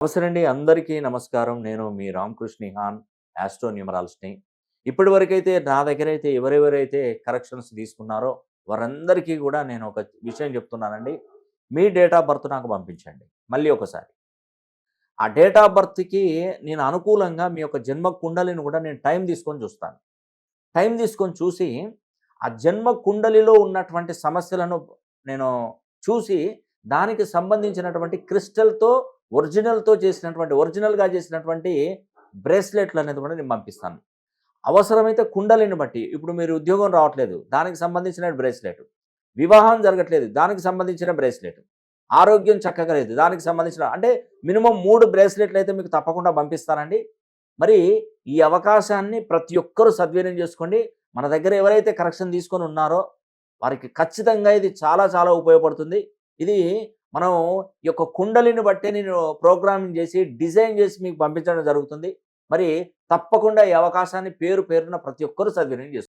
నమస్తే అందరికీ నమస్కారం. నేను మీ రామకృష్ణ నిహాన్ ఆస్ట్రో న్యూమరాలజిస్ట్‌ని. ఇప్పటివరకైతే నా దగ్గరైతే ఎవరెవరైతే కరెక్షన్స్ తీసుకున్నారో వారందరికీ గూడా నేను ఒక విషయం చెప్తున్నానండి. మీ డేట్ ఆఫ్ బర్త్ నాకు పంపించండి. మళ్ళీ ఒకసారి. ఆ డేట్ ఆఫ్ బర్త్‌కి నేను అనుకూలంగా మీ యొక్క జన్మ కుండలిని గూడా నేను టైం తీసుకొని చూస్తాను. టైం తీసుకొని చూసి ఆ జన్మ కుండలిలో ఉన్నటువంటి సమస్యలను నేను చూసి దానికి సంబంధించినటువంటి క్రిస్టల్‌తో ఒరిజినల్‌గా చేసినటువంటి బ్రేస్లెట్లు అనేది కూడా నేను పంపిస్తాను. అవసరమైతే కుండలిని బట్టి ఇప్పుడు మీరు ఉద్యోగం రావట్లేదు. దానికి సంబంధించిన బ్రేస్లెట్. వివాహం జరగట్లేదు. దానికి సంబంధించిన బ్రేస్లెట్. ఆరోగ్యం చక్కగా లేదు. దానికి సంబంధించిన అంటే మినిమమ్ 3 బ్రేస్లెట్లు అయితే మీకు తప్పకుండా పంపిస్తానండి. మరి ఈ అవకాశాన్ని ప్రతి ఒక్కరూ సద్వినియోగం చేసుకోండి. మన దగ్గర ఎవరైతే కరెక్షన్ తీసుకొని ఉన్నారో వారికి ఖచ్చితంగా ఇది చాలా చాలా ఉపయోగపడుతుంది. ఇది మనం ఈ యొక్క కుండలిని బట్టే నేను ప్రోగ్రామింగ్ చేసి, డిజైన్ చేసి మీకు పంపించడం జరుగుతుంది. మరి తప్పకుండా ఈ అవకాశాన్ని పేరు పేరున ప్రతి ఒక్కరూ సద్వినియోగం చేసుకోండి.